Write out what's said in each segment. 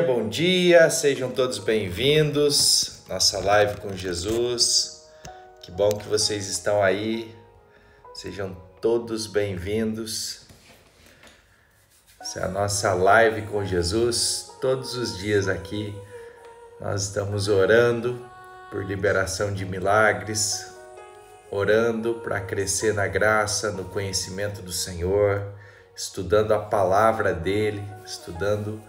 Bom dia, sejam todos bem-vindos. Nossa live com Jesus. Que bom que vocês estão aí. Sejam todos bem-vindos. Essa é a nossa live com Jesus. Todos os dias aqui nós estamos orando por liberação de milagres, orando para crescer na graça, no conhecimento do Senhor, estudando a palavra dele, estudando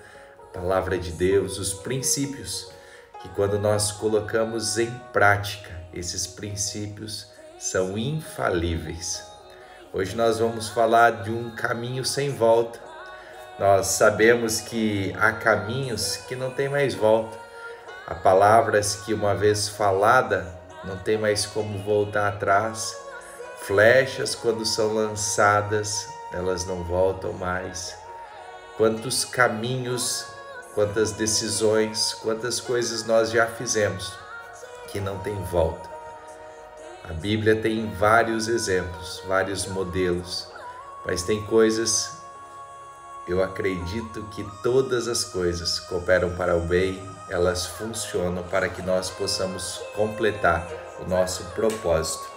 a palavra de Deus, os princípios que quando nós colocamos em prática, esses princípios são infalíveis. Hoje nós vamos falar de um caminho sem volta. Nós sabemos que há caminhos que não tem mais volta. Há palavras que uma vez falada não tem mais como voltar atrás. Flechas quando são lançadas, elas não voltam mais. Quantos caminhos, quantas decisões, quantas coisas nós já fizemos que não tem volta. A Bíblia tem vários exemplos, vários modelos, mas tem coisas, eu acredito que todas as coisas cooperam para o bem, elas funcionam para que nós possamos completar o nosso propósito.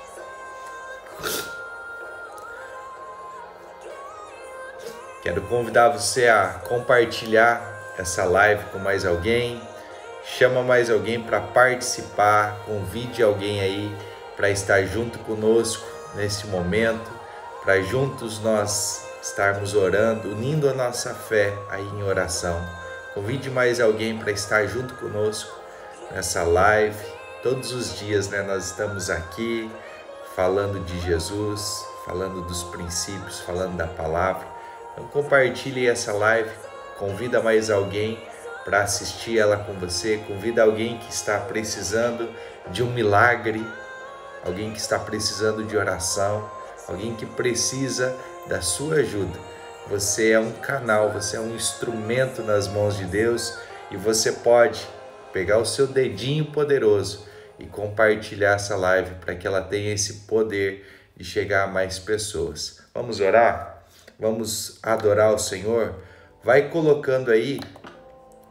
Quero convidar você a compartilhar essa live com mais alguém, chama mais alguém para participar, convide alguém aí para estar junto conosco nesse momento, para juntos nós estarmos orando, unindo a nossa fé aí em oração. Convide mais alguém para estar junto conosco nessa live. Todos os dias, nós estamos aqui falando de Jesus, falando dos princípios, falando da palavra. Então compartilhe essa live, convida mais alguém para assistir ela com você, convida alguém que está precisando de um milagre, alguém que está precisando de oração, alguém que precisa da sua ajuda. Você é um canal, você é um instrumento nas mãos de Deus e você pode pegar o seu dedinho poderoso e compartilhar essa live para que ela tenha esse poder de chegar a mais pessoas. Vamos orar? Vamos adorar o Senhor? Vai colocando aí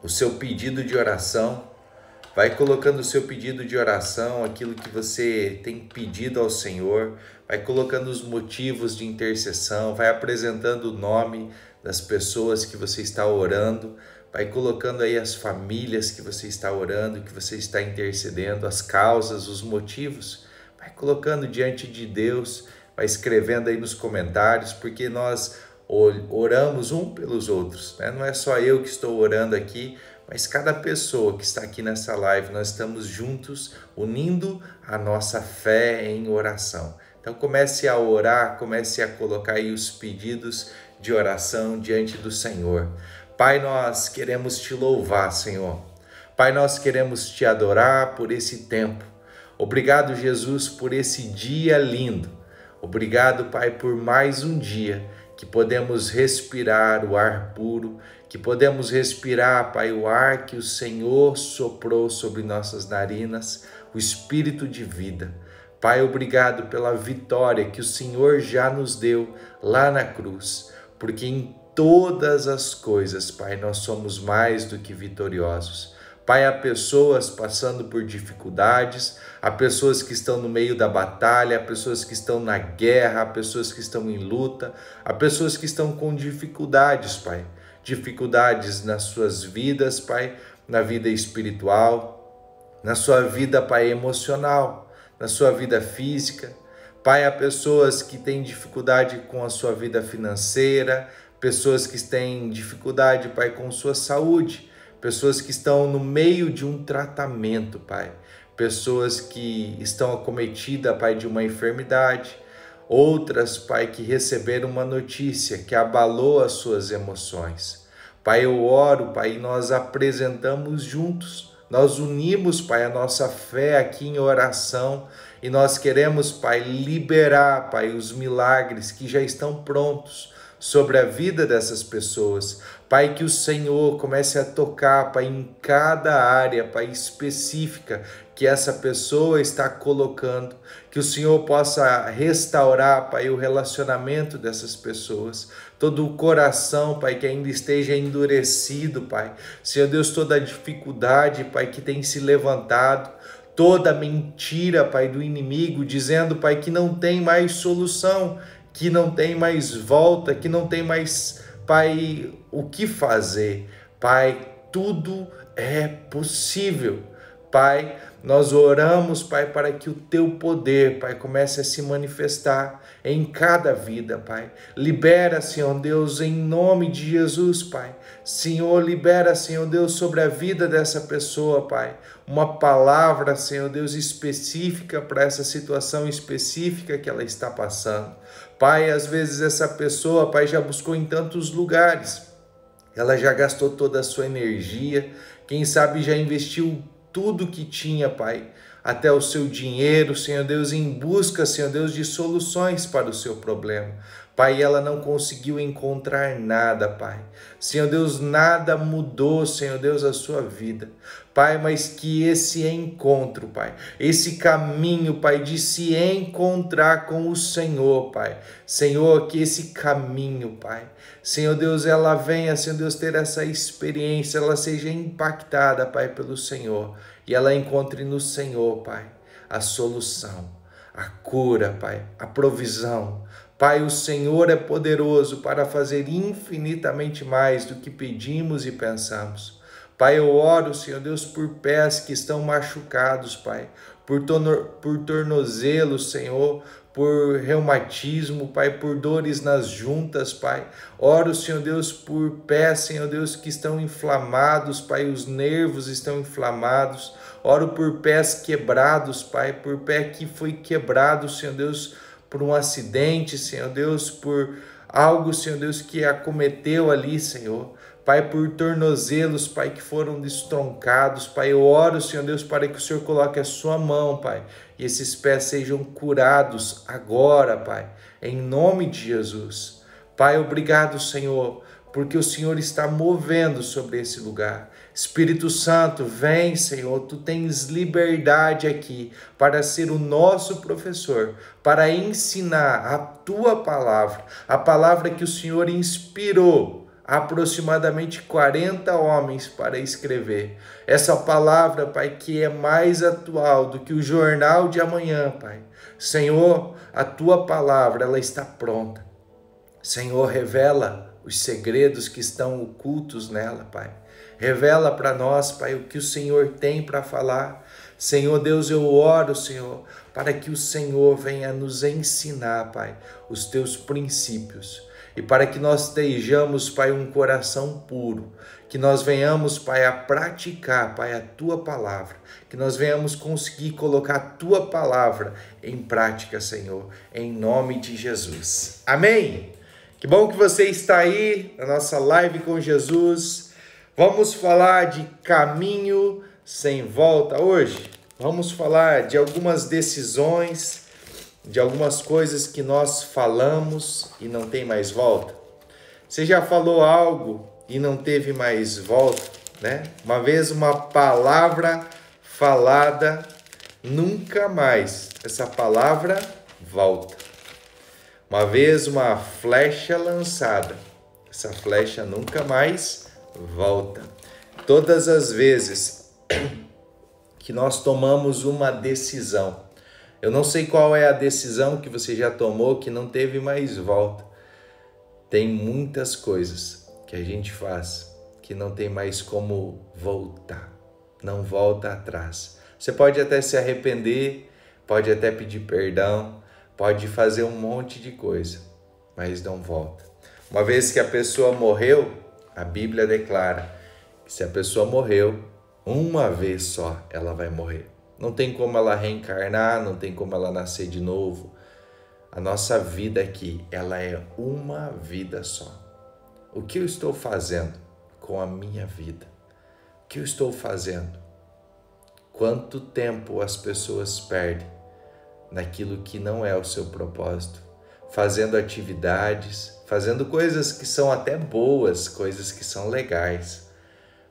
o seu pedido de oração, vai colocando o seu pedido de oração, aquilo que você tem pedido ao Senhor, vai colocando os motivos de intercessão, vai apresentando o nome das pessoas que você está orando, vai colocando aí as famílias que você está orando, que você está intercedendo, as causas, os motivos, vai colocando diante de Deus, vai escrevendo aí nos comentários, porque nós oramos um pelos outros, né? Não é só eu que estou orando aqui, mas cada pessoa que está aqui nessa live, nós estamos juntos, unindo a nossa fé em oração. Então comece a orar, comece a colocar aí os pedidos de oração diante do Senhor. Pai, nós queremos te louvar, Senhor. Pai, nós queremos te adorar por esse tempo. Obrigado, Jesus, por esse dia lindo. Obrigado, Pai, por mais um dia que podemos respirar o ar puro, que podemos respirar, Pai, o ar que o Senhor soprou sobre nossas narinas, o Espírito de vida. Pai, obrigado pela vitória que o Senhor já nos deu lá na cruz, porque em todas as coisas, Pai, nós somos mais do que vitoriosos. Pai, há pessoas passando por dificuldades, há pessoas que estão no meio da batalha, há pessoas que estão na guerra, há pessoas que estão em luta, há pessoas que estão com dificuldades, Pai. Dificuldades nas suas vidas, Pai, na vida espiritual, na sua vida, Pai, emocional, na sua vida física. Pai, há pessoas que têm dificuldade com a sua vida financeira, pessoas que têm dificuldade, Pai, com sua saúde, pessoas que estão no meio de um tratamento, Pai, pessoas que estão acometidas, Pai, de uma enfermidade, outras, Pai, que receberam uma notícia que abalou as suas emoções. Pai, eu oro, Pai, e nós apresentamos juntos, nós unimos, Pai, a nossa fé aqui em oração e nós queremos, Pai, liberar, Pai, os milagres que já estão prontos sobre a vida dessas pessoas. Pai, que o Senhor comece a tocar, Pai, em cada área, Pai, específica que essa pessoa está colocando. Que o Senhor possa restaurar, Pai, o relacionamento dessas pessoas. Todo o coração, Pai, que ainda esteja endurecido, Pai. Senhor Deus, toda a dificuldade, Pai, que tem se levantado. Toda mentira, Pai, do inimigo, dizendo, Pai, que não tem mais solução, que não tem mais volta, que não tem mais, Pai, o que fazer. Pai, tudo é possível. Pai, nós oramos, Pai, para que o Teu poder, Pai, comece a se manifestar em cada vida, Pai. Libera, Senhor Deus, em nome de Jesus, Pai. Senhor, libera, Senhor Deus, sobre a vida dessa pessoa, Pai. Uma palavra, Senhor Deus, específica para essa situação específica que ela está passando. Pai, às vezes essa pessoa, Pai, já buscou em tantos lugares. Ela já gastou toda a sua energia. Quem sabe já investiu tudo que tinha, Pai, até o seu dinheiro, Senhor Deus, em busca, Senhor Deus, de soluções para o seu problema. Pai, ela não conseguiu encontrar nada, Pai. Senhor Deus, nada mudou, Senhor Deus, a sua vida. Pai, mas que esse encontro, Pai, esse caminho, Pai, de se encontrar com o Senhor, Pai. Senhor, que esse caminho, Pai, Senhor Deus, ela venha, Senhor Deus, ter essa experiência, ela seja impactada, Pai, pelo Senhor. E ela encontre no Senhor, Pai, a solução, a cura, Pai, a provisão. Pai, o Senhor é poderoso para fazer infinitamente mais do que pedimos e pensamos. Pai, eu oro, Senhor Deus, por pés que estão machucados, Pai, por tornozelos, Senhor, por reumatismo, Pai, por dores nas juntas, Pai. Oro, Senhor Deus, por pés, Senhor Deus, que estão inflamados, Pai, os nervos estão inflamados. Oro por pés quebrados, Pai, por pé que foi quebrado, Senhor Deus, por um acidente, Senhor Deus, por algo, Senhor Deus, que acometeu ali, Senhor. Pai, por tornozelos, Pai, que foram destroncados. Pai, eu oro, Senhor Deus, para que o Senhor coloque a sua mão, Pai, e esses pés sejam curados agora, Pai, em nome de Jesus. Pai, obrigado, Senhor, porque o Senhor está movendo sobre esse lugar. Espírito Santo, vem, Senhor, Tu tens liberdade aqui para ser o nosso professor, para ensinar a Tua palavra, a palavra que o Senhor inspirou aproximadamente 40 homens para escrever. Essa palavra, Pai, que é mais atual do que o jornal de amanhã, Pai. Senhor, a Tua palavra, ela está pronta. Senhor, revela os segredos que estão ocultos nela, Pai. Revela para nós, Pai, o que o Senhor tem para falar. Senhor Deus, eu oro, Senhor, para que o Senhor venha nos ensinar, Pai, os Teus princípios. E para que nós estejamos, Pai, um coração puro. Que nós venhamos, Pai, a praticar, Pai, a Tua palavra. Que nós venhamos conseguir colocar a Tua palavra em prática, Senhor. Em nome de Jesus. Amém? Que bom que você está aí na nossa live com Jesus. Vamos falar de caminho sem volta hoje. Vamos falar de algumas decisões, de algumas coisas que nós falamos e não tem mais volta. Você já falou algo e não teve mais volta, né? Uma vez uma palavra falada, nunca mais essa palavra volta. Uma vez uma flecha lançada, essa flecha nunca mais volta. Todas as vezes que nós tomamos uma decisão, eu não sei qual é a decisão que você já tomou que não teve mais volta. Tem muitas coisas que a gente faz que não tem mais como voltar, não volta atrás. Você pode até se arrepender, pode até pedir perdão, pode fazer um monte de coisa, mas não volta. Uma vez que a pessoa morreu, a Bíblia declara que se a pessoa morreu, uma vez só ela vai morrer. Não tem como ela reencarnar, não tem como ela nascer de novo. A nossa vida aqui, ela é uma vida só. O que eu estou fazendo com a minha vida? O que eu estou fazendo? Quanto tempo as pessoas perdem naquilo que não é o seu propósito, fazendo atividades, fazendo coisas que são até boas, coisas que são legais,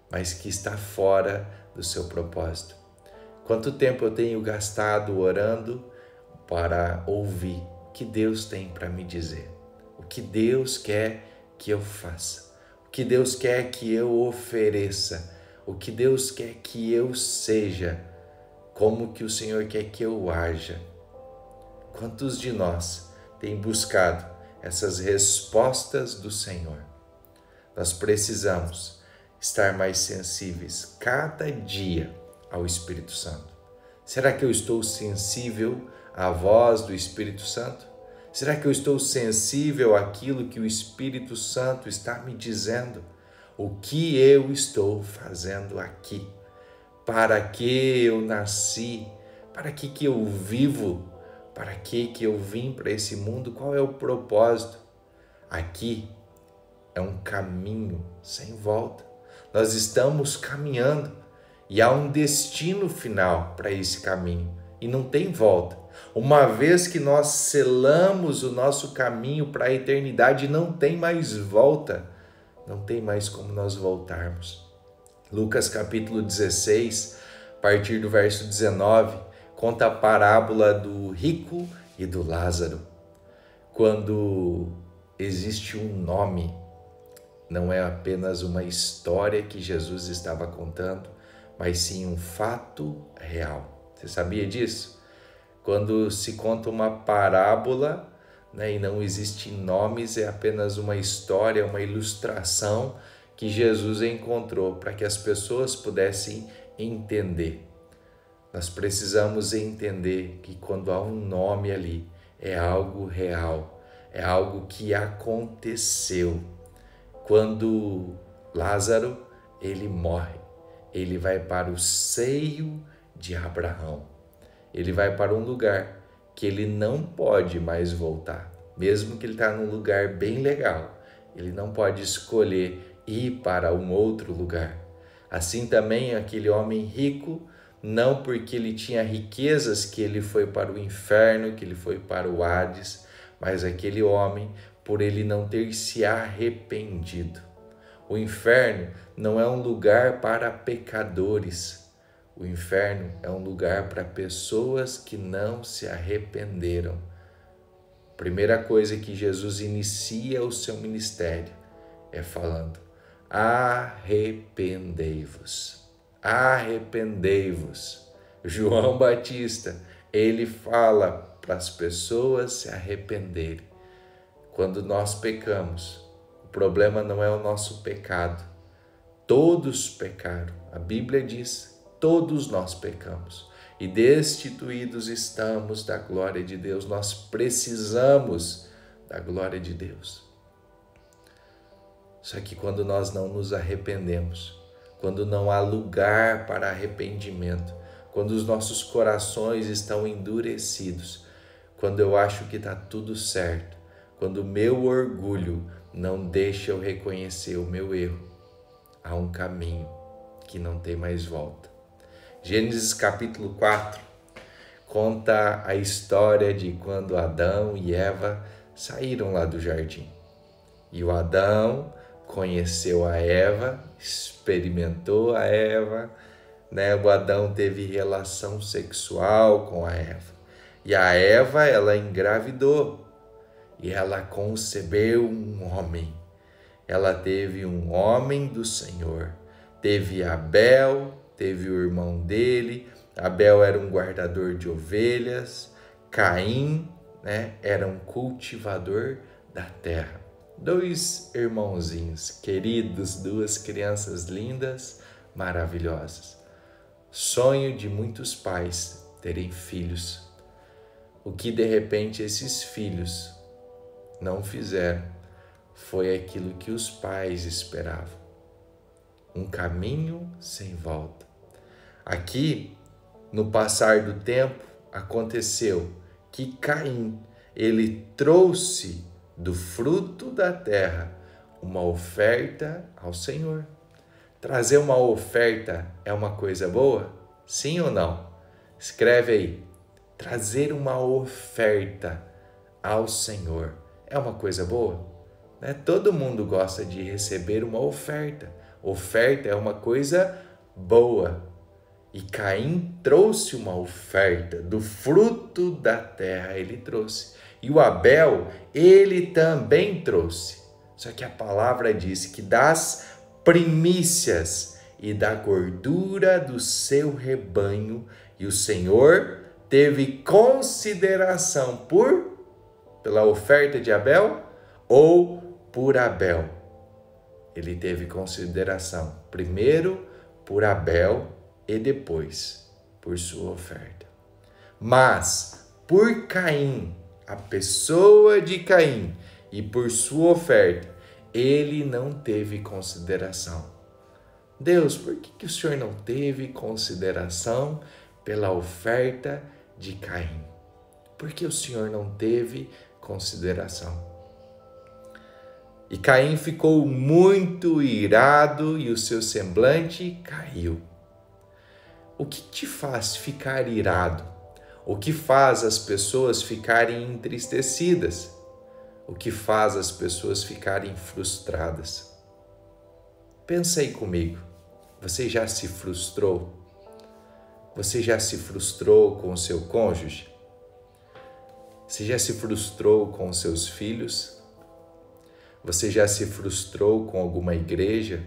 mas que está fora do seu propósito. Quanto tempo eu tenho gastado orando para ouvir o que Deus tem para me dizer, o que Deus quer que eu faça, o que Deus quer que eu ofereça, o que Deus quer que eu seja, como que o Senhor quer que eu haja. Quantos de nós têm buscado essas respostas do Senhor? Nós precisamos estar mais sensíveis cada dia ao Espírito Santo. Será que eu estou sensível à voz do Espírito Santo? Será que eu estou sensível àquilo que o Espírito Santo está me dizendo? O que eu estou fazendo aqui? Para que eu nasci? Para que eu vivo? Para que eu vim para esse mundo? Qual é o propósito? Aqui é um caminho sem volta. Nós estamos caminhando e há um destino final para esse caminho e não tem volta. Uma vez que nós selamos o nosso caminho para a eternidade, não tem mais volta, não tem mais como nós voltarmos. Lucas capítulo 16, a partir do verso 19, conta a parábola do rico e do Lázaro. Quando existe um nome, não é apenas uma história que Jesus estava contando, mas sim um fato real. Você sabia disso? Quando se conta uma parábola, né, e não existem nomes, é apenas uma história, uma ilustração que Jesus encontrou para que as pessoas pudessem entender. Nós precisamos entender que quando há um nome ali, é algo real, é algo que aconteceu. Quando Lázaro, ele morre, ele vai para o seio de Abraão. Ele vai para um lugar que ele não pode mais voltar. Mesmo que ele está num lugar bem legal, ele não pode escolher ir para um outro lugar. Assim também aquele homem rico, não porque ele tinha riquezas que ele foi para o inferno, que ele foi para o Hades, mas aquele homem, por ele não ter se arrependido. O inferno não é um lugar para pecadores. O inferno é um lugar para pessoas que não se arrependeram. Primeira coisa que Jesus inicia o seu ministério é falando: arrependei-vos, arrependei-vos. João Batista, ele fala para as pessoas se arrependerem. Quando nós pecamos, o problema não é o nosso pecado. Todos pecaram. A Bíblia diz: todos nós pecamos e destituídos estamos da glória de Deus. Nós precisamos da glória de Deus. Só que quando nós não nos arrependemos, quando não há lugar para arrependimento, quando os nossos corações estão endurecidos, quando eu acho que está tudo certo, quando o meu orgulho não deixa eu reconhecer o meu erro, há um caminho que não tem mais volta. Gênesis capítulo 4 conta a história de quando Adão e Eva saíram lá do jardim. E o Adão conheceu a Eva, experimentou a Eva, né? O Adão teve relação sexual com a Eva. E a Eva, ela engravidou e ela concebeu um homem. Ela teve um homem do Senhor. Teve Abel, teve o irmão dele. Abel era um guardador de ovelhas. Caim, né, era um cultivador da terra. Dois irmãozinhos queridos, duas crianças lindas, maravilhosas. Sonho de muitos pais terem filhos. O que de repente esses filhos não fizeram foi aquilo que os pais esperavam. Um caminho sem volta. Aqui, no passar do tempo, aconteceu que Caim, ele trouxe do fruto da terra uma oferta ao Senhor. Trazer uma oferta é uma coisa boa? Sim ou não? Escreve aí. Trazer uma oferta ao Senhor. É uma coisa boa, né? Todo mundo gosta de receber uma oferta. Oferta é uma coisa boa. E Caim trouxe uma oferta do fruto da terra, ele trouxe. E o Abel, ele também trouxe. Só que a palavra diz que das primícias e da gordura do seu rebanho, e o Senhor teve consideração pela oferta de Abel ou por Abel. Ele teve consideração primeiro por Abel e depois por sua oferta. Mas por Caim, a pessoa de Caim, e por sua oferta, ele não teve consideração. Deus, por que o Senhor não teve consideração pela oferta de Caim? Por que o Senhor não teve consideração? E Caim ficou muito irado e o seu semblante caiu. O que te faz ficar irado? O que faz as pessoas ficarem entristecidas? O que faz as pessoas ficarem frustradas? Pensa aí comigo. Você já se frustrou? Você já se frustrou com o seu cônjuge? Você já se frustrou com os seus filhos? Você já se frustrou com alguma igreja?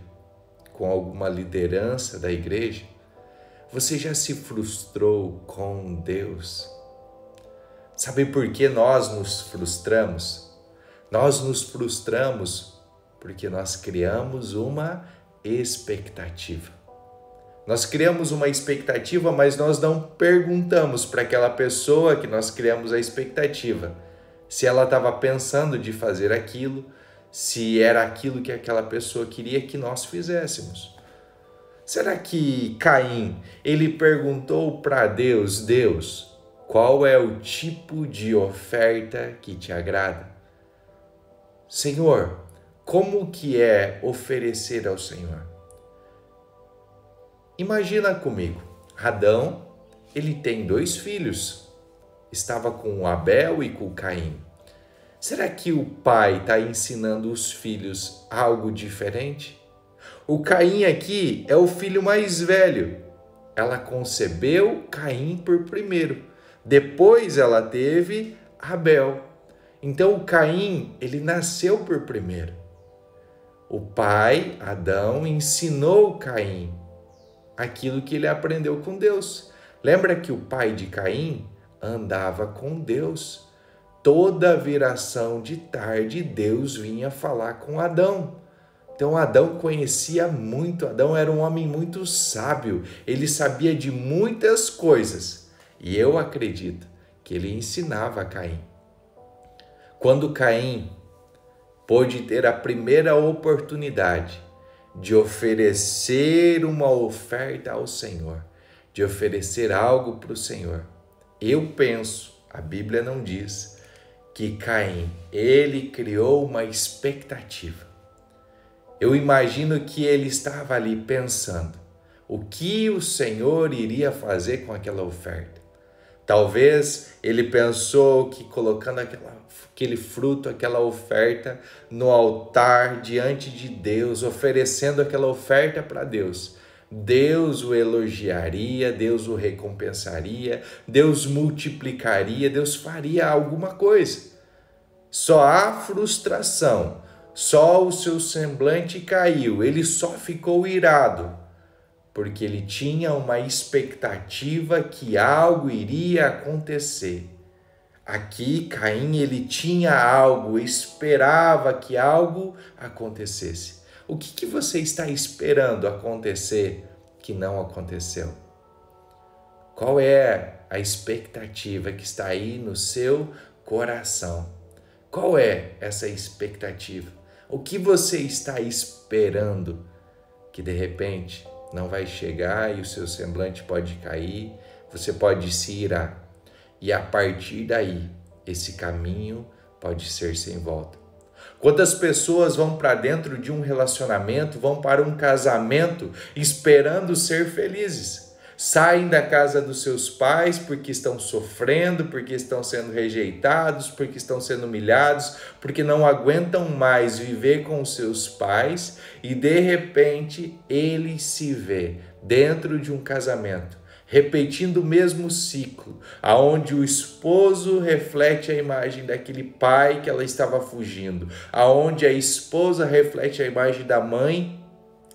Com alguma liderança da igreja? Você já se frustrou com Deus? Sabe por que nós nos frustramos? Nós nos frustramos porque nós criamos uma expectativa. Nós criamos uma expectativa, mas nós não perguntamos para aquela pessoa que nós criamos a expectativa se ela estava pensando de fazer aquilo, se era aquilo que aquela pessoa queria que nós fizéssemos. Será que Caim, ele perguntou para Deus, Deus, qual é o tipo de oferta que te agrada? Senhor, como que é oferecer ao Senhor? Imagina comigo, Adão, ele tem 2 filhos, estava com Abel e com Caim. Será que o pai está ensinando os filhos algo diferente? O Caim aqui é o filho mais velho. Ela concebeu Caim por primeiro, depois ela teve Abel. Então o Caim, ele nasceu por primeiro. O pai, Adão, ensinou Caim aquilo que ele aprendeu com Deus. Lembra que o pai de Caim andava com Deus. Toda viração de tarde, Deus vinha falar com Adão. Então Adão conhecia muito, Adão era um homem muito sábio, ele sabia de muitas coisas. E eu acredito que ele ensinava a Caim. Quando Caim pôde ter a primeira oportunidade de oferecer uma oferta ao Senhor, de oferecer algo para o Senhor, eu penso, a Bíblia não diz, que Caim, ele criou uma expectativa. Eu imagino que ele estava ali pensando, o que o Senhor iria fazer com aquela oferta? Talvez ele pensou que colocando aquele fruto, aquela oferta no altar diante de Deus, oferecendo aquela oferta para Deus, Deus o elogiaria, Deus o recompensaria, Deus multiplicaria, Deus faria alguma coisa. Só há frustração, só o seu semblante caiu, ele só ficou irado, porque ele tinha uma expectativa que algo iria acontecer. Aqui, Caim, ele tinha algo, esperava que algo acontecesse. O que você está esperando acontecer que não aconteceu? Qual é a expectativa que está aí no seu coração? Qual é essa expectativa? O que você está esperando que de repente não vai chegar e o seu semblante pode cair, você pode se irar. E a partir daí, esse caminho pode ser sem volta. Quantas pessoas vão para dentro de um relacionamento, vão para um casamento esperando ser felizes? saem da casa dos seus pais porque estão sofrendo, porque estão sendo rejeitados, porque estão sendo humilhados, porque não aguentam mais viver com os seus pais e de repente ele se vê dentro de um casamento, repetindo o mesmo ciclo, aonde o esposo reflete a imagem daquele pai que ela estava fugindo, aonde a esposa reflete a imagem da mãe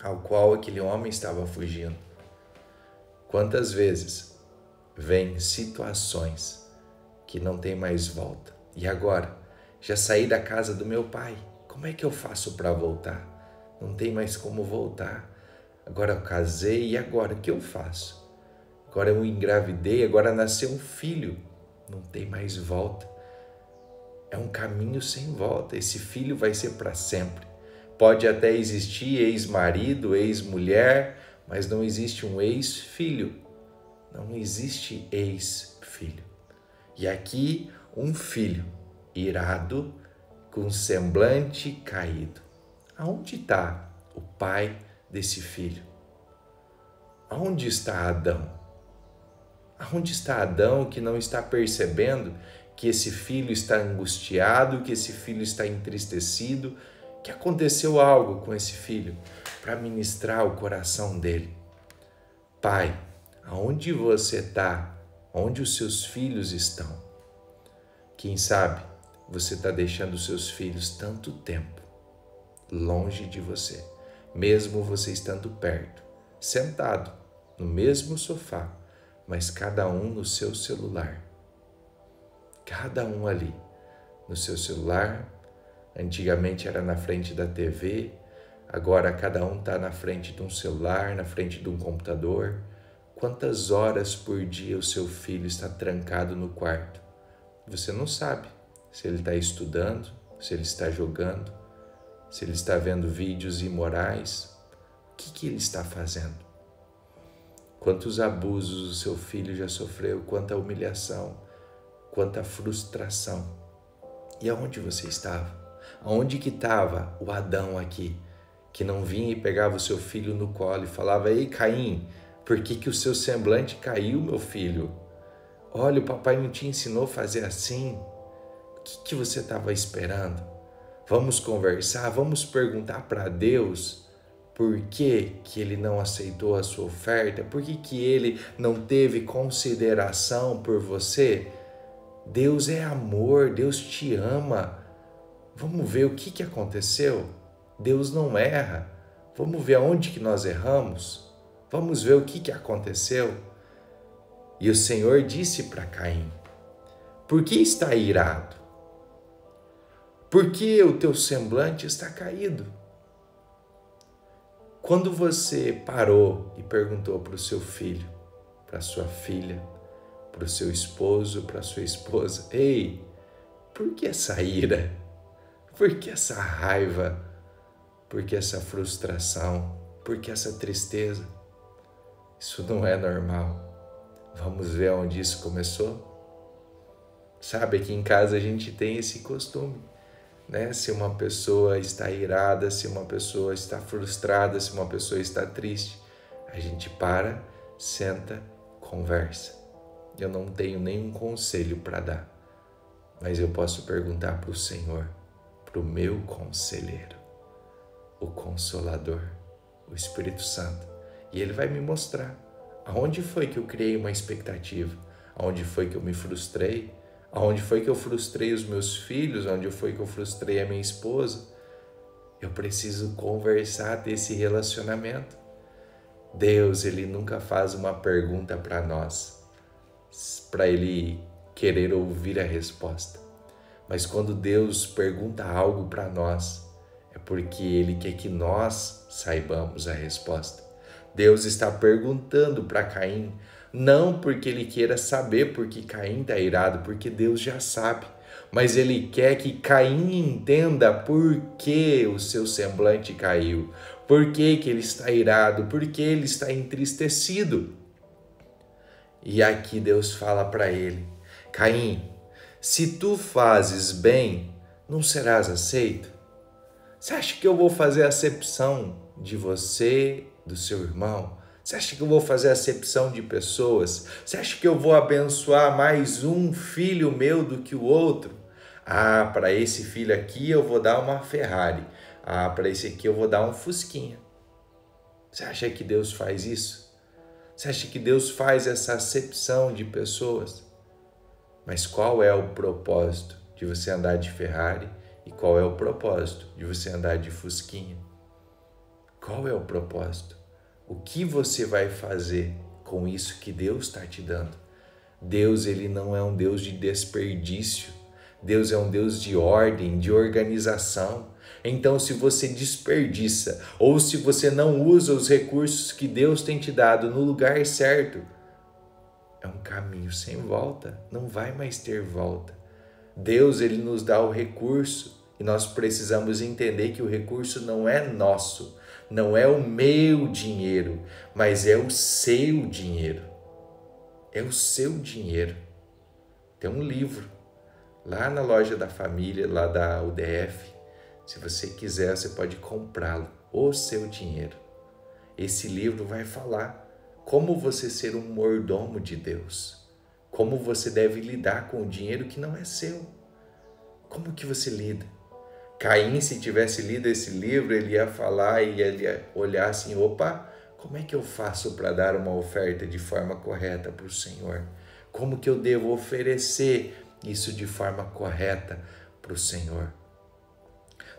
ao qual aquele homem estava fugindo. Quantas vezes vem situações que não tem mais volta? E agora? Já saí da casa do meu pai, como é que eu faço para voltar? Não tem mais como voltar. Agora eu casei e agora o que eu faço? Agora eu engravidei, agora nasceu um filho, não tem mais volta. É um caminho sem volta, esse filho vai ser para sempre. Pode até existir ex-marido, ex-mulher, mas não existe um ex-filho, não existe ex-filho. E aqui um filho irado, com semblante caído. Aonde está o pai desse filho? Aonde está Adão? Aonde está Adão que não está percebendo que esse filho está angustiado, que esse filho está entristecido, que aconteceu algo com esse filho para ministrar o coração dele? Pai, aonde você está? Onde os seus filhos estão? Quem sabe você está deixando os seus filhos tanto tempo longe de você, mesmo você estando perto, sentado no mesmo sofá, mas cada um no seu celular. Cada um ali no seu celular. Antigamente era na frente da TV, agora cada um está na frente de um celular, na frente de um computador. Quantas horas por dia o seu filho está trancado no quarto? Você não sabe se ele está estudando, se ele está jogando, se ele está vendo vídeos imorais. O que ele está fazendo? Quantos abusos o seu filho já sofreu, quanta humilhação, quanta frustração. E aonde você estava? Aonde que estava o Adão aqui, que não vinha e pegava o seu filho no colo e falava: ei, Caim, por que o seu semblante caiu, meu filho? Olha, o papai não te ensinou a fazer assim. O que você estava esperando? Vamos conversar, vamos perguntar para Deus por que ele não aceitou a sua oferta, por que ele não teve consideração por você. Deus é amor, Deus te ama. Vamos ver o que aconteceu? Deus não erra. Vamos ver aonde que nós erramos? Vamos ver o que aconteceu? E o Senhor disse para Caim: por que está irado? Por que o teu semblante está caído? Quando você parou e perguntou para o seu filho, para a sua filha, para o seu esposo, para a sua esposa: ei, por que essa ira? Por que essa raiva? Por que essa frustração? Por que essa tristeza? Isso não é normal. Vamos ver onde isso começou? Sabe, aqui em casa a gente tem esse costume, né? Se uma pessoa está irada, se uma pessoa está frustrada, se uma pessoa está triste, a gente para, senta, conversa. Eu não tenho nenhum conselho para dar, mas eu posso perguntar para o Senhor, para o meu conselheiro, o Consolador, o Espírito Santo, e Ele vai me mostrar aonde foi que eu criei uma expectativa, aonde foi que eu me frustrei, aonde foi que eu frustrei os meus filhos, aonde foi que eu frustrei a minha esposa. Eu preciso conversar, ter esse relacionamento. Deus, Ele nunca faz uma pergunta para nós, para Ele querer ouvir a resposta. Mas quando Deus pergunta algo para nós, é porque Ele quer que nós saibamos a resposta. Deus está perguntando para Caim, não porque Ele queira saber porque Caim está irado, porque Deus já sabe, mas Ele quer que Caim entenda por que o seu semblante caiu, por que ele está irado, por que ele está entristecido. E aqui Deus fala para ele: Caim, se tu fazes bem, não serás aceito? Você acha que eu vou fazer acepção de você, do seu irmão? Você acha que eu vou fazer acepção de pessoas? Você acha que eu vou abençoar mais um filho meu do que o outro? Ah, para esse filho aqui eu vou dar uma Ferrari. Ah, para esse aqui eu vou dar um Fusquinha. Você acha que Deus faz isso? Você acha que Deus faz essa acepção de pessoas? Mas qual é o propósito de você andar de Ferrari e qual é o propósito de você andar de Fusquinha? Qual é o propósito? O que você vai fazer com isso que Deus está te dando? Deus, ele não é um Deus de desperdício. Deus é um Deus de ordem, de organização. Então, se você desperdiça ou se você não usa os recursos que Deus tem te dado no lugar certo, é um caminho sem volta, não vai mais ter volta. Deus, ele nos dá o recurso e nós precisamos entender que o recurso não é nosso, não é o meu dinheiro, mas é o seu dinheiro. É o seu dinheiro. Tem um livro lá na loja da família, lá da UDF. Se você quiser, você pode comprá-lo. O seu dinheiro. Esse livro vai falar como você ser um mordomo de Deus. Como você deve lidar com o dinheiro que não é seu. Como que você lida? Caim, se tivesse lido esse livro, ele ia falar e ele ia olhar assim, opa, como é que eu faço para dar uma oferta de forma correta para o Senhor? Como que eu devo oferecer isso de forma correta para o Senhor?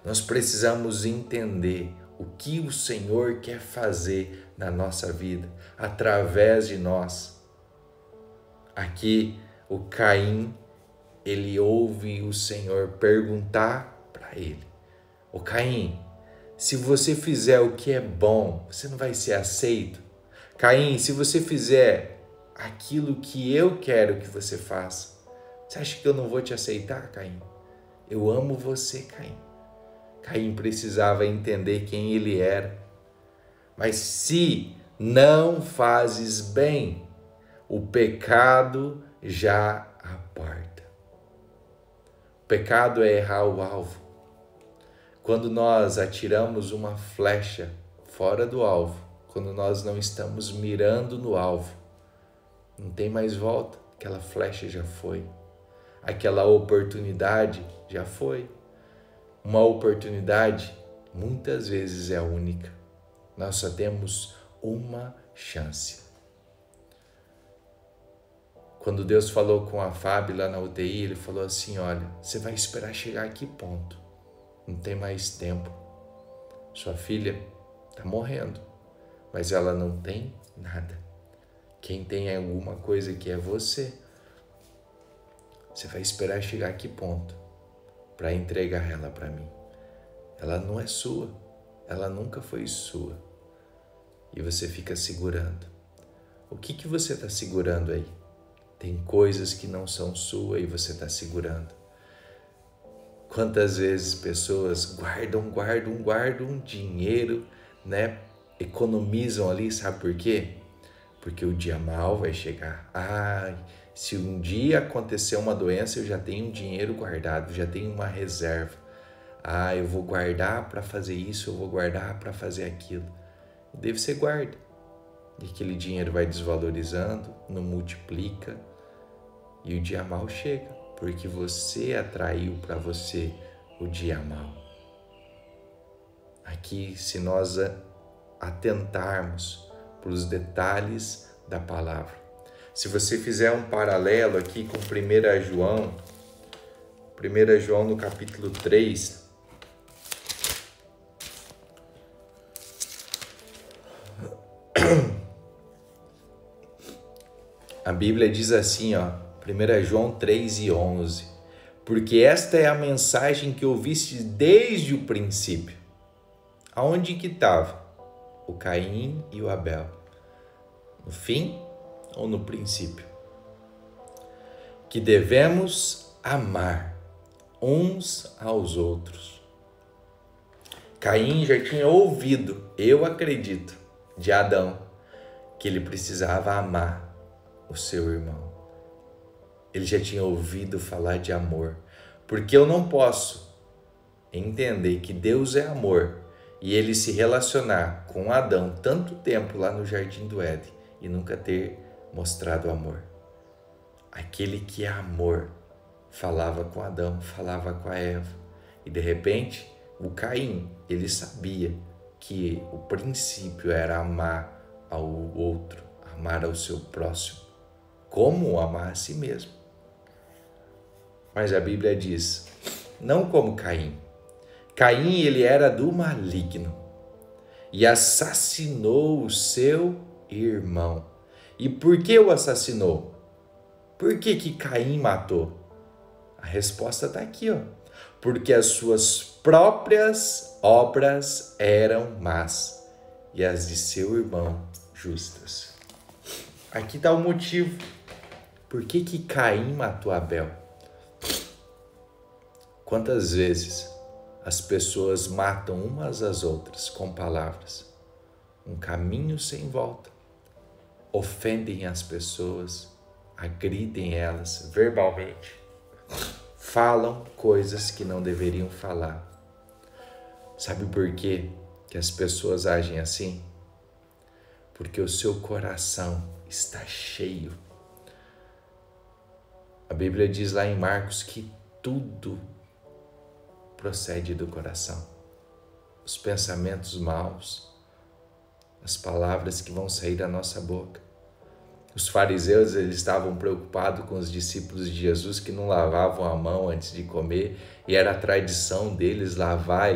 Nós precisamos entender o que o Senhor quer fazer na nossa vida, através de nós. Aqui, o Caim, ele ouve o Senhor perguntar para ele: ô Caim, se você fizer o que é bom, você não vai ser aceito? Caim, se você fizer aquilo que eu quero que você faça, você acha que eu não vou te aceitar, Caim? Eu amo você, Caim. Caim precisava entender quem ele era. Mas se não fazes bem, o pecado já aporta. O pecado é errar o alvo. Quando nós atiramos uma flecha fora do alvo, quando nós não estamos mirando no alvo, não tem mais volta, aquela flecha já foi. Aquela oportunidade já foi. Uma oportunidade muitas vezes é única. Nós só temos uma chance. Quando Deus falou com a Fábio lá na UTI, ele falou assim, olha, você vai esperar chegar a que ponto? Não tem mais tempo. Sua filha está morrendo, mas ela não tem nada. Quem tem alguma coisa que é você. Você vai esperar chegar a que ponto para entregar ela para mim? Ela não é sua, ela nunca foi sua. E você fica segurando. O que você está segurando aí? Tem coisas que não são suas e você está segurando. Quantas vezes pessoas guardam dinheiro, né? Economizam ali, sabe por quê? Porque o dia mal vai chegar. Se um dia acontecer uma doença, eu já tenho um dinheiro guardado, já tenho uma reserva. Eu vou guardar para fazer isso, eu vou guardar para fazer aquilo. E daí você guarda. E aquele dinheiro vai desvalorizando, não multiplica. E o dia mal chega, porque você atraiu para você o dia mal. Aqui, se nós atentarmos para os detalhes da palavra. Se você fizer um paralelo aqui com 1 João no capítulo 3, a Bíblia diz assim, 1 João 3:11, porque esta é a mensagem que ouviste desde o princípio. Aonde que estava o Caim e o Abel? No fim ou no princípio? Que devemos amar uns aos outros. Caim já tinha ouvido, eu acredito, de Adão, que ele precisava amar o seu irmão. Ele já tinha ouvido falar de amor, porque eu não posso entender que Deus é amor e ele se relacionar com Adão tanto tempo lá no Jardim do Éden e nunca ter mostrado amor. Aquele que é amor falava com Adão, falava com a Eva, e de repente o Caim, ele sabia que o princípio era amar ao outro, amar ao seu próximo, como amar a si mesmo. Mas a Bíblia diz, não como Caim. Caim, ele era do maligno e assassinou o seu irmão. E por que o assassinou? Por que Caim matou? A resposta está aqui, ó. Porque as suas próprias obras eram más e as de seu irmão justas. Aqui está o motivo. Por que Caim matou Abel? Quantas vezes as pessoas matam umas às outras com palavras? Um caminho sem volta. Ofendem as pessoas, agridem elas verbalmente. Falam coisas que não deveriam falar. Sabe por quê que as pessoas agem assim? Porque o seu coração está cheio. A Bíblia diz lá em Marcos que tudo procede do coração. Os pensamentos maus, as palavras que vão sair da nossa boca. Os fariseus, eles estavam preocupados com os discípulos de Jesus que não lavavam a mão antes de comer, e era a tradição deles lavar.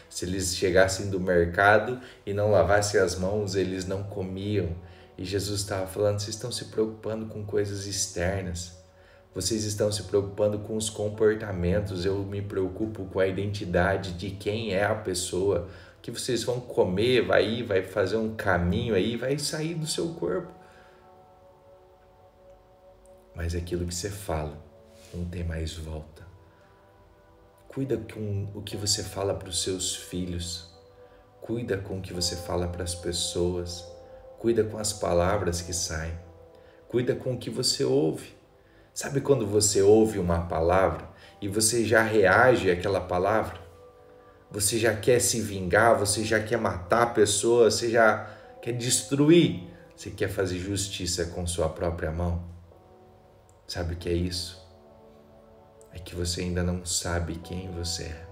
Se eles chegassem do mercado e não lavassem as mãos, eles não comiam. E Jesus estava falando, vocês estão se preocupando com coisas externas, vocês estão se preocupando com os comportamentos, eu me preocupo com a identidade de quem é a pessoa, que vocês vão comer, vai fazer um caminho aí, vai sair do seu corpo. Mas aquilo que você fala não tem mais volta. Cuida com o que você fala para os seus filhos. Cuida com o que você fala para as pessoas. Cuida com as palavras que saem. Cuida com o que você ouve. Sabe quando você ouve uma palavra e você já reage àquela palavra? Você já quer se vingar, você já quer matar a pessoa, você já quer destruir. Você quer fazer justiça com sua própria mão. Sabe o que é isso? É que você ainda não sabe quem você é.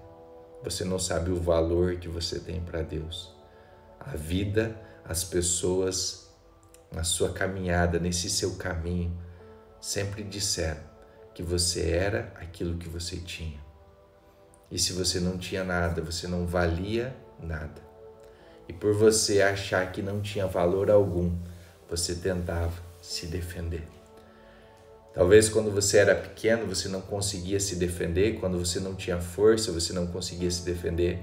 Você não sabe o valor que você tem para Deus. A vida, as pessoas, na sua caminhada, nesse seu caminho, sempre disseram que você era aquilo que você tinha. E se você não tinha nada, você não valia nada. E por você achar que não tinha valor algum, você tentava se defender. Talvez quando você era pequeno, você não conseguia se defender, quando você não tinha força, você não conseguia se defender.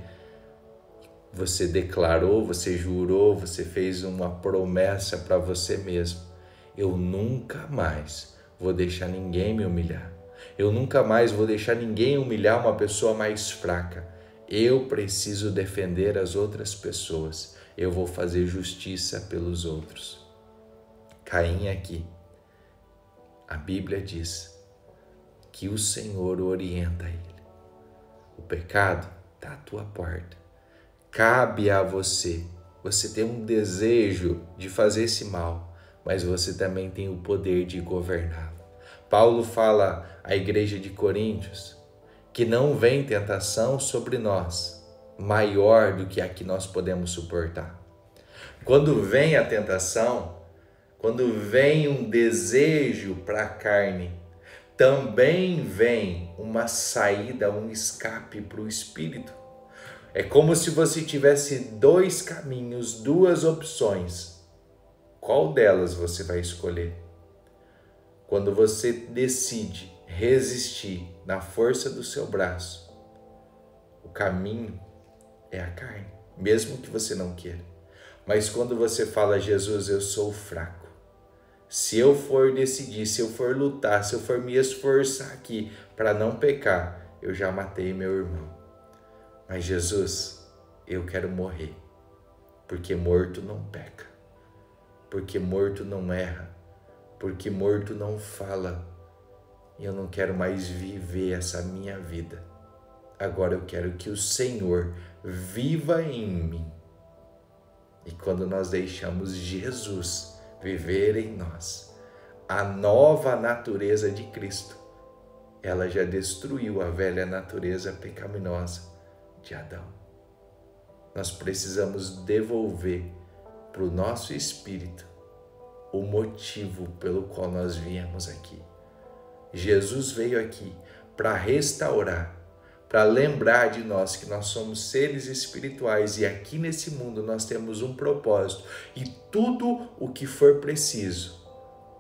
Você declarou, você jurou, você fez uma promessa para você mesmo. Eu nunca mais vou deixar ninguém me humilhar. Eu nunca mais vou deixar ninguém humilhar uma pessoa mais fraca. Eu preciso defender as outras pessoas. Eu vou fazer justiça pelos outros. Caim aqui. A Bíblia diz que o Senhor orienta ele. O pecado está à tua porta. Cabe a você. Você tem um desejo de fazer esse mal, mas você também tem o poder de governá-lo. Paulo fala à igreja de Coríntios que não vem tentação sobre nós maior do que a que nós podemos suportar. Quando vem a tentação, quando vem um desejo para a carne, também vem uma saída, um escape para o espírito. É como se você tivesse dois caminhos, duas opções. Qual delas você vai escolher? Quando você decide resistir na força do seu braço, o caminho é a carne, mesmo que você não queira. Mas quando você fala, Jesus, eu sou fraco. Se eu for decidir, se eu for lutar, se eu for me esforçar aqui para não pecar, eu já matei meu irmão. Mas Jesus, eu quero morrer, porque morto não peca, porque morto não erra, porque morto não fala. E eu não quero mais viver essa minha vida. agora eu quero que o Senhor viva em mim. E quando nós deixamos Jesus viver em nós, a nova natureza de Cristo, ela já destruiu a velha natureza pecaminosa de Adão. Nós precisamos devolver para o nosso espírito o motivo pelo qual nós viemos aqui. Jesus veio aqui para restaurar, para lembrar de nós que nós somos seres espirituais e aqui nesse mundo nós temos um propósito e tudo o que for preciso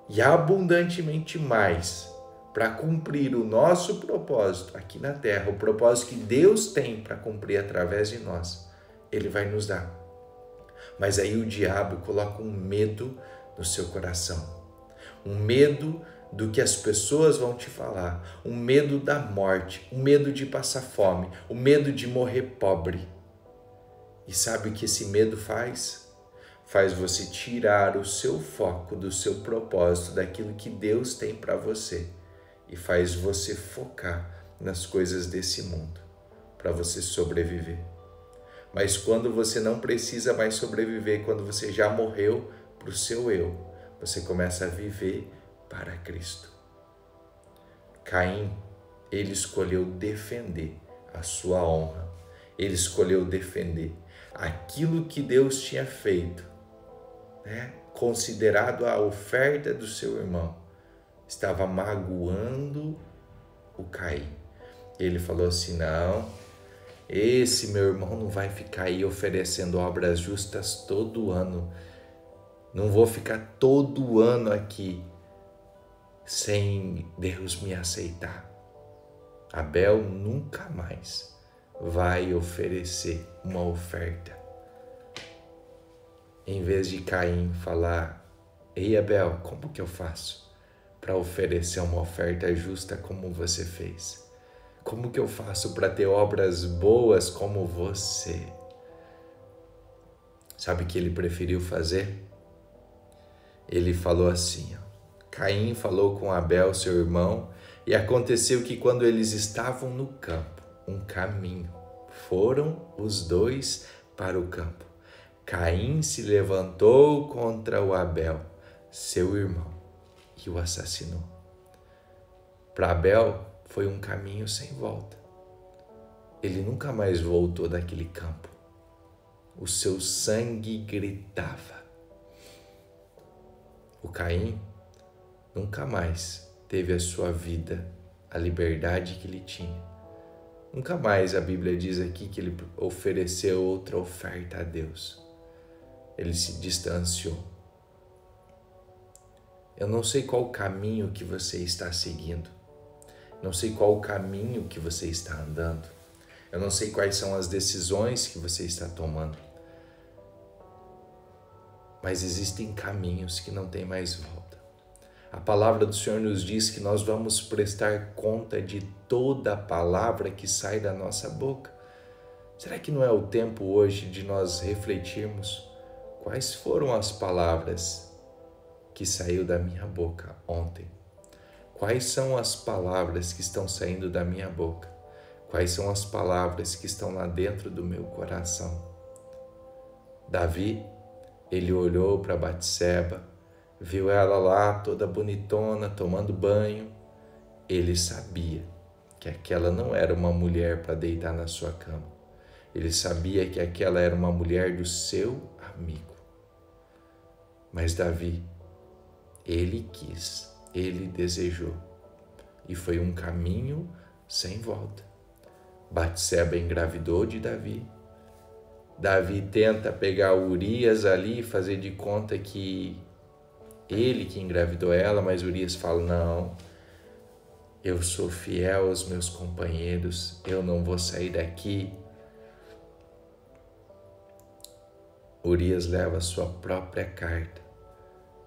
e abundantemente mais para cumprir o nosso propósito aqui na terra, o propósito que Deus tem para cumprir através de nós, Ele vai nos dar. Mas aí o diabo coloca um medo no seu coração, um medo do que as pessoas vão te falar, um medo da morte, um medo de passar fome, o medo de morrer pobre. E sabe o que esse medo faz? Faz você tirar o seu foco do seu propósito, daquilo que Deus tem para você, e faz você focar nas coisas desse mundo, para você sobreviver. Mas quando você não precisa mais sobreviver, quando você já morreu para o seu eu, você começa a viver para Cristo. Caim, ele escolheu defender a sua honra. Ele escolheu defender aquilo que Deus tinha feito, considerado a oferta do seu irmão. Estava magoando o Caim. Ele falou assim: não, esse meu irmão não vai ficar aí oferecendo obras justas todo ano. Não vou ficar todo ano aqui sem Deus me aceitar. Abel nunca mais vai oferecer uma oferta. Em vez de Caim falar: ei Abel, como que eu faço para oferecer uma oferta justa como você fez? Como que eu faço para ter obras boas como você? Sabe o que ele preferiu fazer? Ele falou assim, Caim falou com Abel, seu irmão, e aconteceu que quando eles estavam no campo, um caminho, foram os dois para o campo. Caim se levantou contra o Abel, seu irmão, e o assassinou. Para Abel foi um caminho sem volta. Ele nunca mais voltou daquele campo. O seu sangue gritava. O Caim nunca mais teve a sua vida, a liberdade que ele tinha. Nunca mais a Bíblia diz aqui que ele ofereceu outra oferta a Deus. Ele se distanciou. Eu não sei qual o caminho que você está seguindo. Não sei qual o caminho que você está andando. Eu não sei quais são as decisões que você está tomando. Mas existem caminhos que não tem mais volta. A palavra do Senhor nos diz que nós vamos prestar conta de toda a palavra que sai da nossa boca. Será que não é o tempo hoje de nós refletirmos quais foram as palavras que saiu da minha boca ontem? Quais são as palavras que estão saindo da minha boca? Quais são as palavras que estão lá dentro do meu coração? Davi, ele olhou para Batseba, viu ela lá toda bonitona, tomando banho. Ele sabia que aquela não era uma mulher para deitar na sua cama. Ele sabia que aquela era uma mulher do seu amigo. Mas Davi, ele quis, ele desejou. E foi um caminho sem volta. Batseba engravidou de Davi. Davi tenta pegar Urias ali e fazer de conta que ele que engravidou ela, mas Urias fala: não, eu sou fiel aos meus companheiros, eu não vou sair daqui. Urias leva a sua própria carta,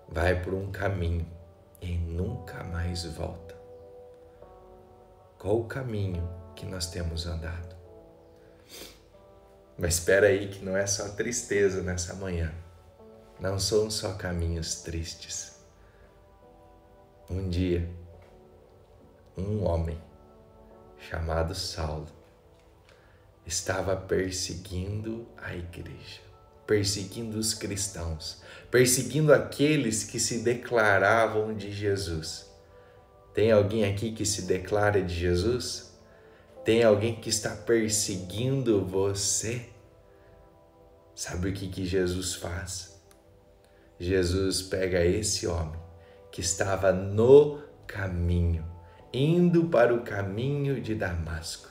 vai por um caminho e nunca mais volta. Qual o caminho que nós temos andado? Mas espera aí que não é só tristeza nessa manhã. Não são só caminhos tristes. Um dia, um homem chamado Saulo, estava perseguindo a igreja, perseguindo os cristãos, perseguindo aqueles que se declaravam de Jesus. Tem alguém aqui que se declara de Jesus? Tem alguém que está perseguindo você? Sabe o que Jesus faz? Jesus pega esse homem que estava no caminho, indo para o caminho de Damasco.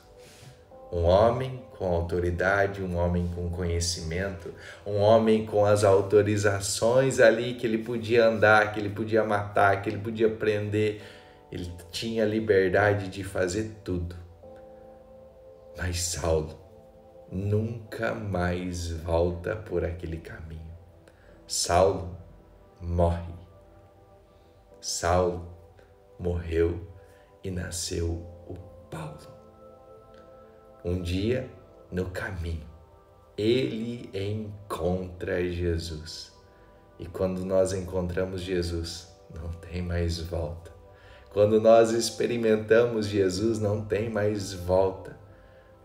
Um homem com autoridade, um homem com conhecimento, um homem com as autorizações ali que ele podia andar, que ele podia matar, que ele podia prender. Ele tinha liberdade de fazer tudo. Mas Saulo nunca mais volta por aquele caminho. Saulo morre. Saulo morreu e nasceu o Paulo. Um dia, no caminho, ele encontra Jesus. E quando nós encontramos Jesus, não tem mais volta. Quando nós experimentamos Jesus, não tem mais volta.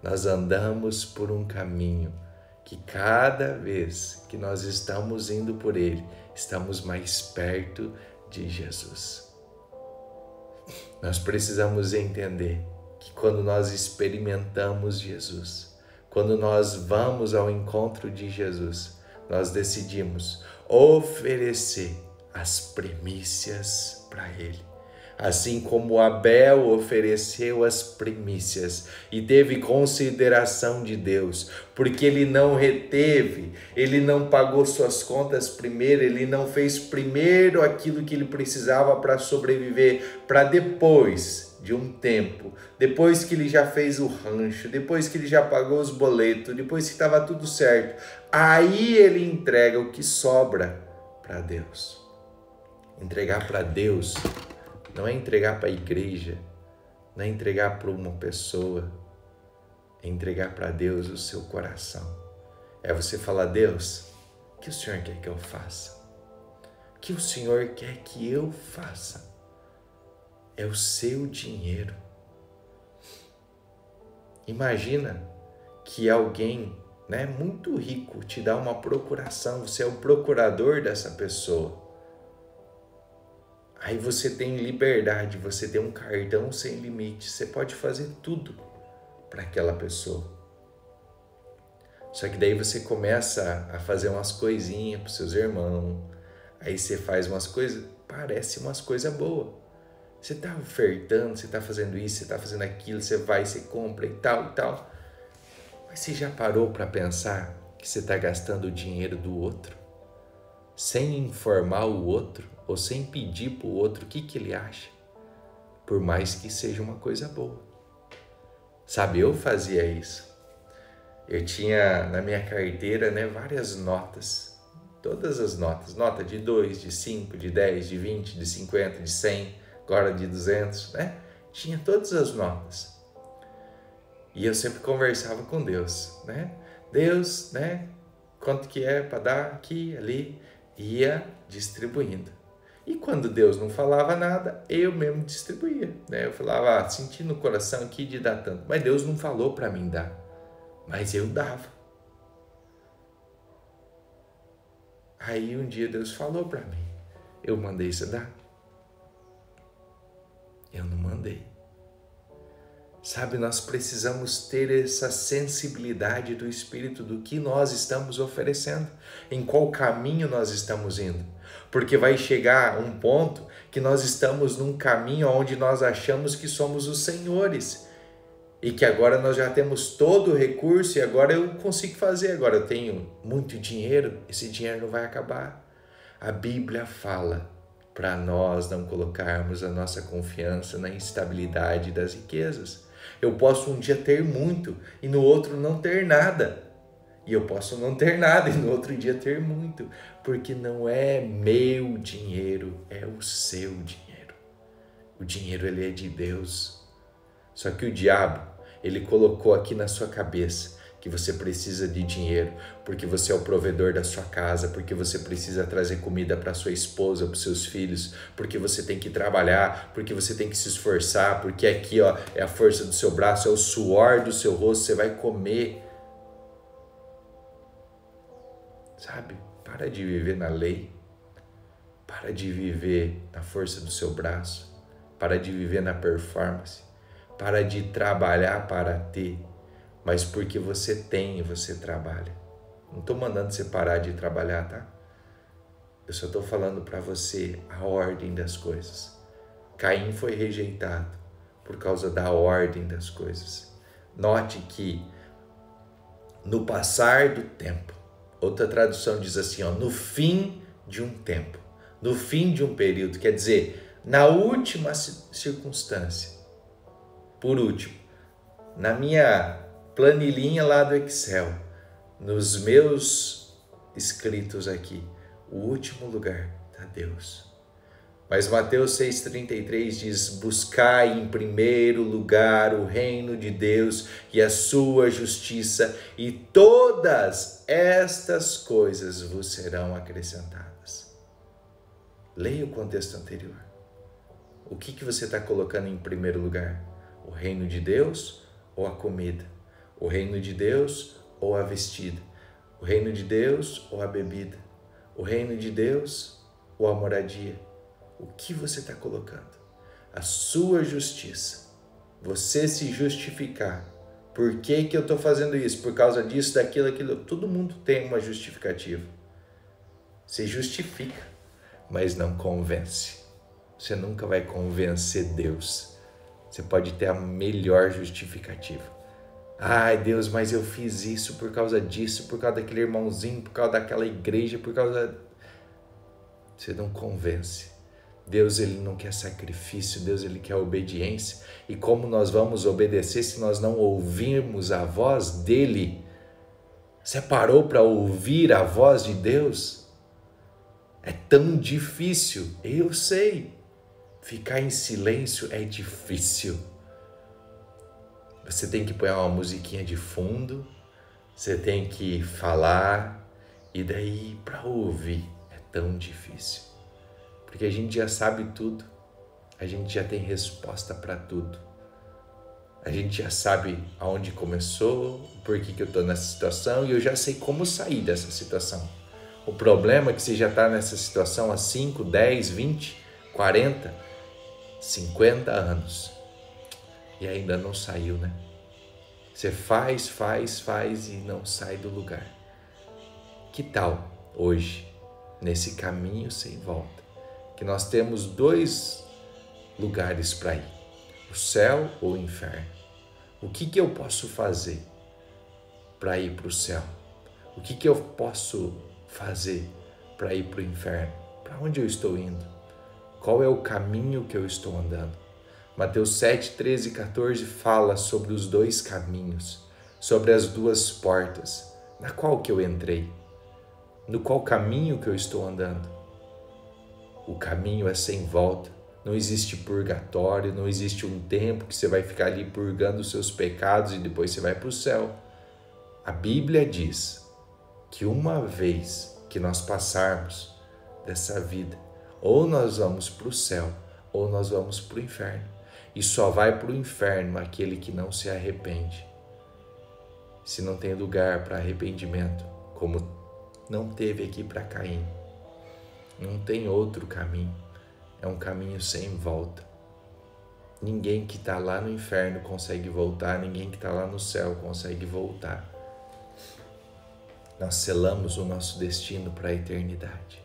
Nós andamos por um caminho que cada vez que nós estamos indo por ele, estamos mais perto de Jesus. Nós precisamos entender que quando nós experimentamos Jesus, quando nós vamos ao encontro de Jesus, nós decidimos oferecer as primícias para ele. Assim como Abel ofereceu as primícias e teve consideração de Deus, porque ele não reteve, ele não pagou suas contas primeiro, ele não fez primeiro aquilo que ele precisava para sobreviver, para depois de um tempo, depois que ele já fez o rancho, depois que ele já pagou os boletos, depois que estava tudo certo, aí ele entrega o que sobra para Deus. Entregar para Deus não é entregar para a igreja, não é entregar para uma pessoa, é entregar para Deus o seu coração. É você falar: Deus, o que o Senhor quer que eu faça? O que o Senhor quer que eu faça? É o seu dinheiro. Imagina que alguém, muito rico te dá uma procuração, você é o procurador dessa pessoa. Aí você tem liberdade, você tem um cartão sem limite, você pode fazer tudo para aquela pessoa. Só que daí você começa a fazer umas coisinhas para os seus irmãos, aí você faz umas coisas, parece umas coisas boas. Você está ofertando, você está fazendo isso, você está fazendo aquilo, você vai, você compra e tal e tal. Mas você já parou para pensar que você está gastando o dinheiro do outro? Sem informar o outro, ou sem pedir para o outro o que ele acha, por mais que seja uma coisa boa. Sabe, eu fazia isso. Eu tinha na minha carteira, várias notas, todas as notas, nota de 2, de 5, de 10, de 20, de 50, de 100, agora de 200, Tinha todas as notas. E eu sempre conversava com Deus, Deus, quanto que é para dar aqui, ali, ia distribuindo. E quando Deus não falava nada, eu mesmo distribuía. Eu falava, senti no coração aqui de dar tanto. Mas Deus não falou para mim dar. Mas eu dava. Aí um dia Deus falou para mim. Eu mandei você dar? Eu não mandei. Sabe, nós precisamos ter essa sensibilidade do Espírito do que nós estamos oferecendo, em qual caminho nós estamos indo. Porque vai chegar um ponto que nós estamos num caminho onde nós achamos que somos os senhores e que agora nós já temos todo o recurso e agora eu consigo fazer, agora eu tenho muito dinheiro, esse dinheiro não vai acabar. A Bíblia fala para nós não colocarmos a nossa confiança na instabilidade das riquezas. Eu posso um dia ter muito e no outro não ter nada. E eu posso não ter nada e no outro dia ter muito. Porque não é meu dinheiro, é o seu dinheiro. O dinheiro, ele é de Deus. Só que o diabo, ele colocou aqui na sua cabeça que que você precisa de dinheiro, porque você é o provedor da sua casa, porque você precisa trazer comida para sua esposa, para os seus filhos, porque você tem que trabalhar, porque você tem que se esforçar, porque aqui ó, é a força do seu braço, é o suor do seu rosto, você vai comer. Sabe? Para de viver na lei, para de viver na força do seu braço, para de viver na performance, para de trabalhar para ter, mas porque você tem e você trabalha. Não estou mandando você parar de trabalhar, tá? Eu só estou falando para você a ordem das coisas. Caim foi rejeitado por causa da ordem das coisas. Note que no passar do tempo, outra tradução diz assim, ó, no fim de um tempo, no fim de um período, quer dizer, na última circunstância. Por último, na minha planilhinha lá do Excel, nos meus escritos aqui, o último lugar está Deus. Mas Mateus 6,33 diz, buscai em primeiro lugar o reino de Deus e a sua justiça, e todas estas coisas vos serão acrescentadas. Leia o contexto anterior. O que você está colocando em primeiro lugar? O reino de Deus ou a comida? O reino de Deus ou a vestida? O reino de Deus ou a bebida? O reino de Deus ou a moradia? O que você está colocando? A sua justiça. Você se justificar. Por que eu estou fazendo isso? Por causa disso, daquilo, aquilo. Todo mundo tem uma justificativa. Você justifica, mas não convence. Você nunca vai convencer Deus. Você pode ter a melhor justificativa. Ai, Deus, mas eu fiz isso por causa disso, por causa daquele irmãozinho, por causa daquela igreja, por causa... Você não convence. Deus, ele não quer sacrifício, Deus, ele quer obediência. E como nós vamos obedecer se nós não ouvirmos a voz dele? Você parou para ouvir a voz de Deus? É tão difícil, eu sei. Ficar em silêncio é difícil. Você tem que pôr uma musiquinha de fundo, você tem que falar, e daí para ouvir é tão difícil. Porque a gente já sabe tudo, a gente já tem resposta para tudo. A gente já sabe aonde começou, por que eu estou nessa situação, e eu já sei como sair dessa situação. O problema é que você já está nessa situação há 5, 10, 20, 40, 50 anos e ainda não saiu, né? Você faz e não sai do lugar. Que tal hoje, nesse caminho sem volta, que nós temos 2 lugares para ir, o céu ou o inferno? O que eu posso fazer para ir para o céu? O que eu posso fazer para ir para o inferno? Para onde eu estou indo? Qual é o caminho que eu estou andando? Mateus 7, 13 e 14 fala sobre os 2 caminhos, sobre as 2 portas. Na qual que eu entrei? No qual caminho que eu estou andando? O caminho é sem volta. Não existe purgatório, não existe um tempo que você vai ficar ali purgando os seus pecados e depois você vai para o céu. A Bíblia diz que uma vez que nós passarmos dessa vida, ou nós vamos para o céu, ou nós vamos para o inferno. E só vai para o inferno aquele que não se arrepende. Se não tem lugar para arrependimento, como não teve aqui para Caim, não tem outro caminho. É um caminho sem volta. Ninguém que está lá no inferno consegue voltar, ninguém que está lá no céu consegue voltar. Nós selamos o nosso destino para a eternidade.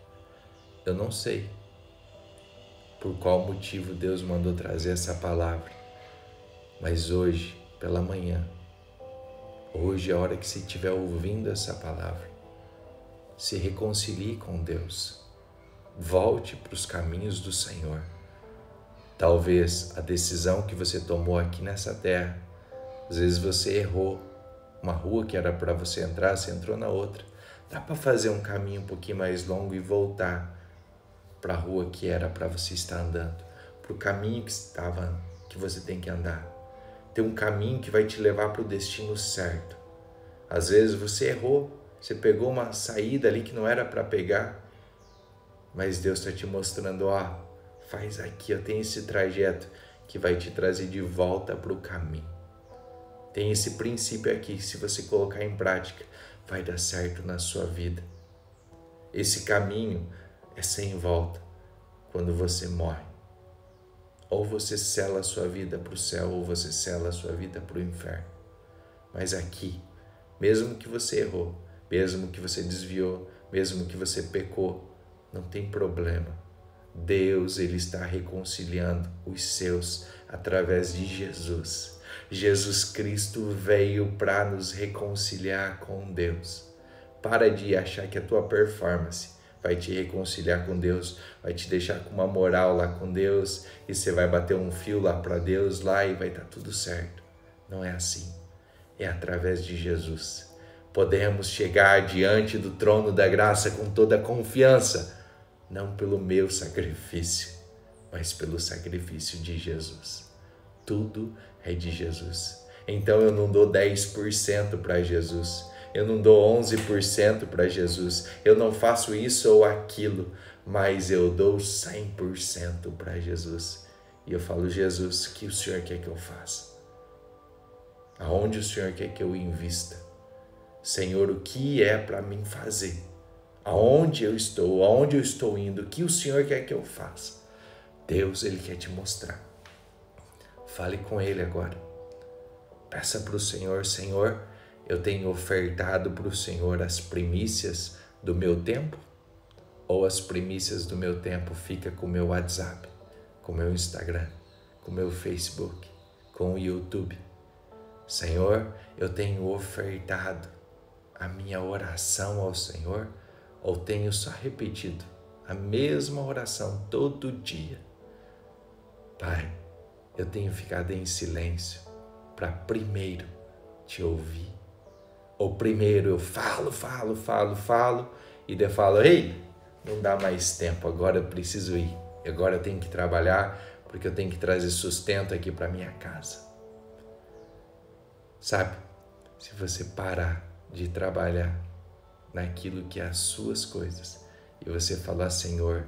Eu não sei por qual motivo Deus mandou trazer essa palavra, mas hoje, pela manhã, hoje é a hora que você estiver ouvindo essa palavra, se reconcilie com Deus. Volte para os caminhos do Senhor. Talvez a decisão que você tomou aqui nessa terra, às vezes você errou. Uma rua que era para você entrar, você entrou na outra. Dá para fazer um caminho um pouquinho mais longo e voltar para a rua que era para você estar andando, para o caminho que você tem que andar. Tem um caminho que vai te levar para o destino certo. Às vezes você errou, você pegou uma saída ali que não era para pegar, mas Deus está te mostrando, ó, faz aqui, ó, tem esse trajeto que vai te trazer de volta para o caminho. Tem esse princípio aqui, se você colocar em prática, vai dar certo na sua vida. Esse caminho é sem volta quando você morre. Ou você sela a sua vida para o céu, ou você sela a sua vida para o inferno. Mas aqui, mesmo que você errou, mesmo que você desviou, mesmo que você pecou, não tem problema. Deus, Ele está reconciliando os seus através de Jesus. Jesus Cristo veio para nos reconciliar com Deus. Para de achar que a tua performance vai te reconciliar com Deus, vai te deixar com uma moral lá com Deus e você vai bater um fio lá para Deus lá e vai estar tudo certo. Não é assim. É através de Jesus. Podemos chegar diante do trono da graça com toda a confiança, não pelo meu sacrifício, mas pelo sacrifício de Jesus. Tudo é de Jesus. Então eu não dou 10% para Jesus, eu não dou 11% para Jesus, eu não faço isso ou aquilo, mas eu dou 100% para Jesus. E eu falo, Jesus, o que o Senhor quer que eu faça? Aonde o Senhor quer que eu invista? Senhor, o que é para mim fazer? Aonde eu estou indo? O que o Senhor quer que eu faça? Deus, Ele quer te mostrar. Fale com Ele agora. Peça para o Senhor, Senhor, eu tenho ofertado para o Senhor as primícias do meu tempo? Ou as primícias do meu tempo fica com o meu WhatsApp, com o meu Instagram, com o meu Facebook, com o YouTube? Senhor, eu tenho ofertado a minha oração ao Senhor ou tenho só repetido a mesma oração todo dia? Pai, eu tenho ficado em silêncio para primeiro te ouvir. Ou primeiro eu falo e daí eu falo, ei, não dá mais tempo, agora eu preciso ir. Agora eu tenho que trabalhar porque eu tenho que trazer sustento aqui para minha casa. Sabe, se você parar de trabalhar naquilo que é as suas coisas e você falar, Senhor,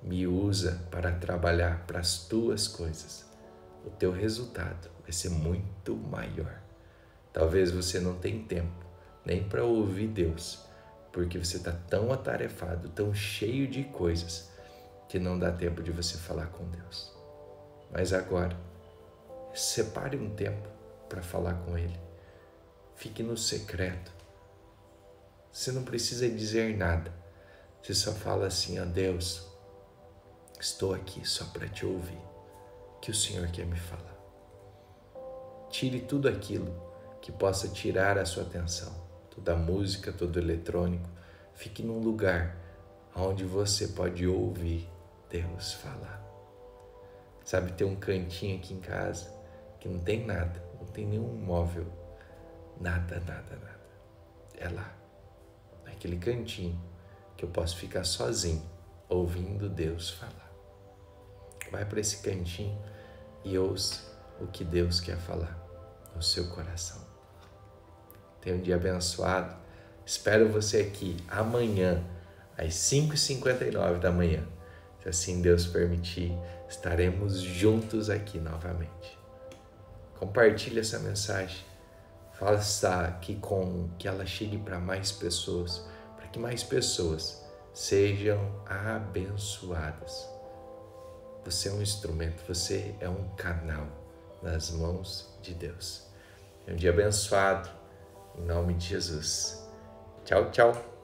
me usa para trabalhar para as tuas coisas, o teu resultado vai ser muito maior. Talvez você não tenha tempo nem para ouvir Deus, porque você está tão atarefado, tão cheio de coisas, que não dá tempo de você falar com Deus. Mas agora, separe um tempo para falar com Ele. Fique no secreto. Você não precisa dizer nada. Você só fala assim, ó Deus, estou aqui só para te ouvir. O que o Senhor quer me falar? Tire tudo aquilo que possa tirar a sua atenção. Toda música, todo eletrônico. Fique num lugar onde você pode ouvir Deus falar. Sabe, tem um cantinho aqui em casa que não tem nada, não tem nenhum móvel, nada. É lá, naquele cantinho que eu posso ficar sozinho, ouvindo Deus falar. Vai para esse cantinho e ouça o que Deus quer falar no seu coração. Tenha um dia abençoado. Espero você aqui amanhã, às 5h59 da manhã. Se assim Deus permitir, estaremos juntos aqui novamente. Compartilhe essa mensagem. Faça que ela chegue para mais pessoas, para que mais pessoas sejam abençoadas. Você é um instrumento, você é um canal nas mãos de Deus. É um dia abençoado, em nome de Jesus. Tchau, tchau.